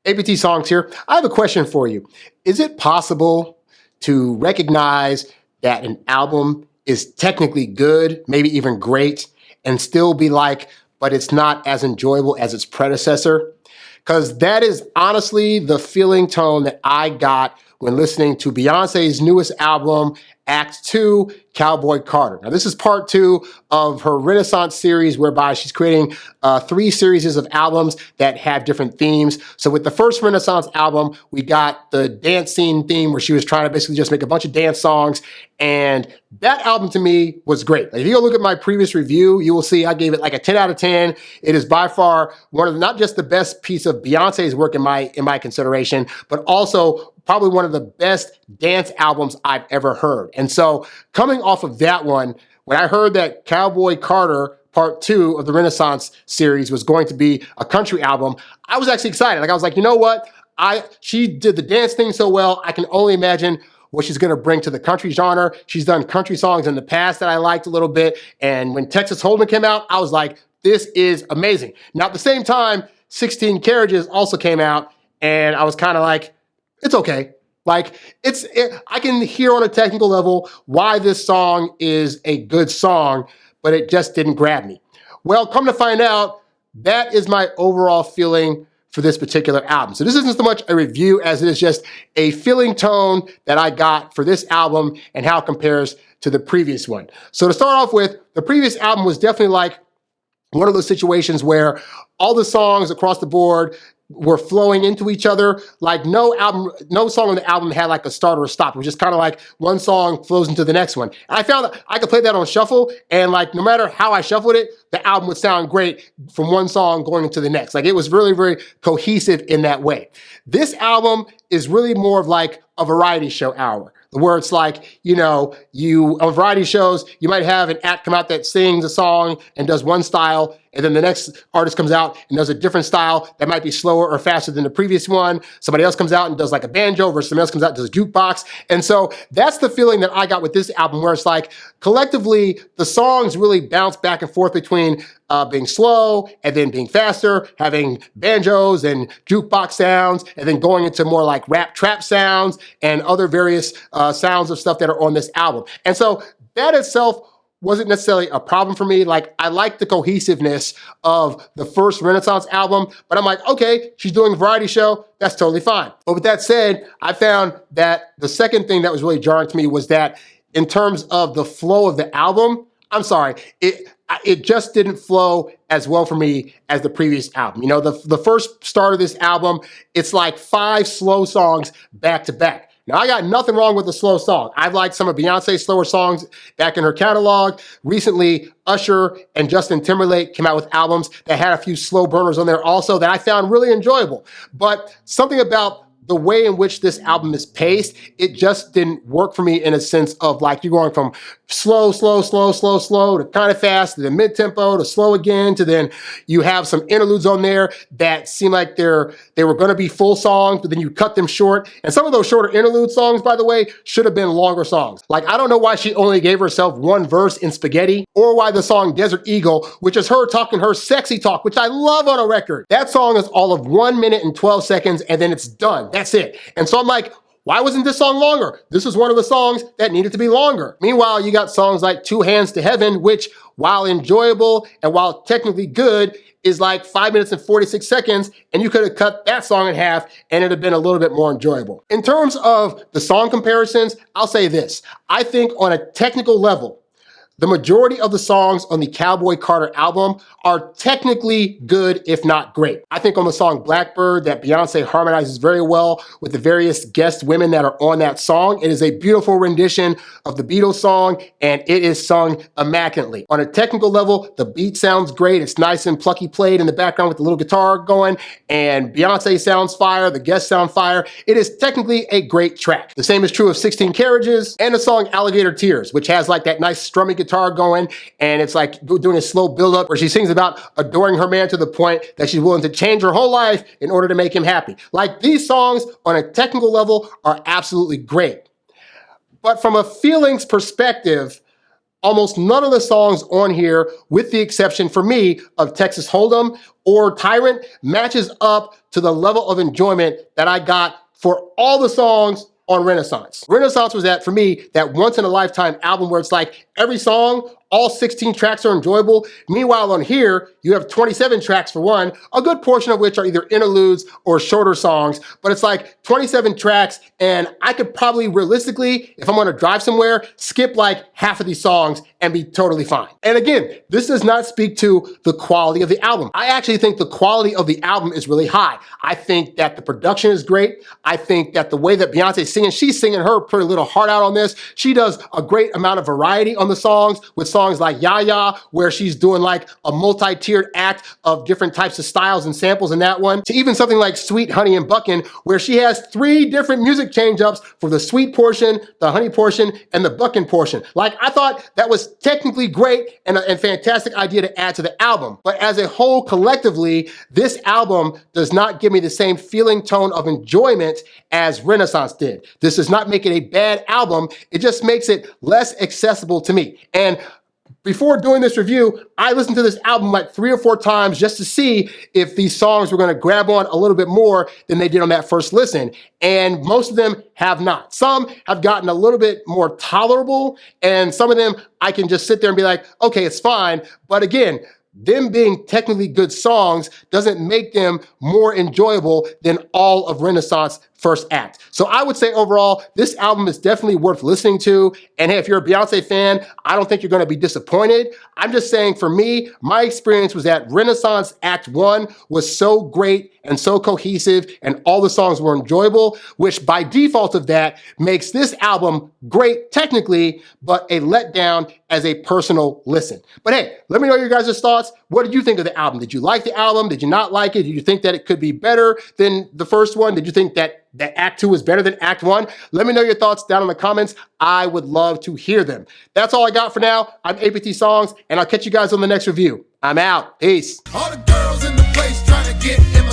APT Songs here. I have a question for you. Is it possible to recognize that an album is technically good, maybe even great, and still be like, but it's not as enjoyable as its predecessor? Because that is honestly the feeling tone that I got when listening to Beyonce's newest album, Act 2, Cowboy Carter. Now, this is part 2 of her Renaissance series, whereby she's creating 3 series of albums that have different themes. So with the first Renaissance album, we got the dance scene theme, where she was trying to basically just make a bunch of dance songs. And that album to me was great. Like, if you go look at my previous review, you will see I gave it like a 10 out of 10. It is by far one of not just the best piece of Beyonce's work in my consideration, but also probably one of the best dance albums I've ever heard. And so coming off of that one, when I heard that Cowboy Carter Part 2 of the Renaissance series was going to be a country album, I was actually excited. Like, I was like, you know what? She did the dance thing so well, I can only imagine what she's going to bring to the country genre. She's done country songs in the past that I liked a little bit. And when Texas Hold'em came out, I was like, this is amazing. Now, at the same time, 16 Carriages also came out, and I was kind of like, it's okay. Like, I can hear on a technical level why this song is a good song, but it just didn't grab me. Well, come to find out, that is my overall feeling for this particular album. So this isn't so much a review as it is just a feeling tone that I got for this album and how it compares to the previous one. So to start off with, the previous album was definitely like one of those situations where all the songs across the board were flowing into each other. Like, no song on the album had like a start or a stop. It was just kind of like one song flows into the next one. And I found that I could play that on shuffle, and like, no matter how I shuffled it, the album would sound great from one song going into the next. Like, it was really, very cohesive in that way. This album is really more of like a variety show hour, where it's like, on variety shows, you might have an act come out that sings a song and does one style, and then the next artist comes out and does a different style that might be slower or faster than the previous one. Somebody else comes out and does like a banjo, versus somebody else comes out and does a jukebox. And so that's the feeling that I got with this album, where it's like, collectively, the songs really bounce back and forth between being slow and then being faster, having banjos and jukebox sounds, and then going into more like rap trap sounds and other various sounds of stuff that are on this album. And so that itself wasn't necessarily a problem for me. Like, I like the cohesiveness of the first Renaissance album, but I'm like, okay, she's doing a variety show, that's totally fine. But with that said, I found that the second thing that was really jarring to me was that in terms of the flow of the album, I'm sorry, it just didn't flow as well for me as the previous album. The first start of this album, it's like 5 slow songs back to back. Now, I got nothing wrong with a slow song. I've liked some of Beyonce's slower songs back in her catalog. Recently, Usher and Justin Timberlake came out with albums that had a few slow burners on there also that I found really enjoyable. But something about the way in which this album is paced, it just didn't work for me, in a sense of like, you're going from slow, slow, slow, slow, slow to kind of fast, to then mid-tempo to slow again, to then you have some interludes on there that seem like they were going to be full songs, but then you cut them short. And some of those shorter interlude songs, by the way, should have been longer songs. Like, I don't know why she only gave herself one verse in Spaghetti, or why the song Desert Eagle, which is her talking her sexy talk, which I love on a record, that song is all of 1 minute and 12 seconds, and then it's done. That's it. And so I'm like, why wasn't this song longer? This was one of the songs that needed to be longer. Meanwhile, you got songs like Two Hands to Heaven, which, while enjoyable and while technically good, is like 5 minutes and 46 seconds, and you could have cut that song in half and it'd have been a little bit more enjoyable. In terms of the song comparisons, I'll say this. I think on a technical level, the majority of the songs on the Cowboy Carter album are technically good, if not great. I think on the song Blackbird, that Beyonce harmonizes very well with the various guest women that are on that song. It is a beautiful rendition of the Beatles song, and it is sung immaculately. On a technical level, the beat sounds great. It's nice and plucky played in the background with the little guitar going, and Beyonce sounds fire, the guests sound fire. It is technically a great track. The same is true of 16 Carriages and the song Alligator Tears, which has like that nice strummy guitar going, and it's like doing a slow build-up where she sings about adoring her man to the point that she's willing to change her whole life in order to make him happy. Like, these songs on a technical level are absolutely great. But from a feelings perspective, almost none of the songs on here, with the exception for me of Texas Hold'em or Tyrant, matches up to the level of enjoyment that I got for all the songs on Renaissance. Renaissance was that, for me, that once-in-a-lifetime album where it's like every song, all 16 tracks are enjoyable. Meanwhile, on here, you have 27 tracks for one, a good portion of which are either interludes or shorter songs, but it's like 27 tracks, and I could probably realistically, if I'm gonna drive somewhere, skip like half of these songs and be totally fine. And again, this does not speak to the quality of the album. I actually think the quality of the album is really high. I think that the production is great. I think that the way that Beyonce's singing, she's singing her pretty little heart out on this. She does a great amount of variety on the songs, with songs like Ya Ya, where she's doing like a multi-tiered act of different types of styles and samples in that one, to even something like Sweet Honey and Buckin', where she has 3 different music change-ups for the sweet portion, the honey portion, and the buckin' portion. Like, I thought that was technically great and a fantastic idea to add to the album. But as a whole, collectively, this album does not give me the same feeling tone of enjoyment as Renaissance did. This does not make it a bad album. It just makes it less accessible to me. And before doing this review, I listened to this album like 3 or 4 times just to see if these songs were gonna grab on a little bit more than they did on that first listen. And most of them have not. Some have gotten a little bit more tolerable, and some of them I can just sit there and be like, okay, it's fine. But again, them being technically good songs doesn't make them more enjoyable than all of Renaissance first act. So I would say overall, this album is definitely worth listening to. And hey, if you're a Beyonce fan, I don't think you're gonna be disappointed. I'm just saying, for me, my experience was that Renaissance Act 1 was so great and so cohesive, and all the songs were enjoyable, which by default of that makes this album great technically, but a letdown as a personal listen. But hey, let me know your guys' thoughts. What did you think of the album? Did you like the album? Did you not like it? Did you think that it could be better than the first one? Did you think that Act 2 is better than Act 1? Let me know your thoughts down in the comments. I would love to hear them. That's all I got for now. I'm APT Songs, and I'll catch you guys on the next review. I'm out. Peace. All the girls in the place trying to get in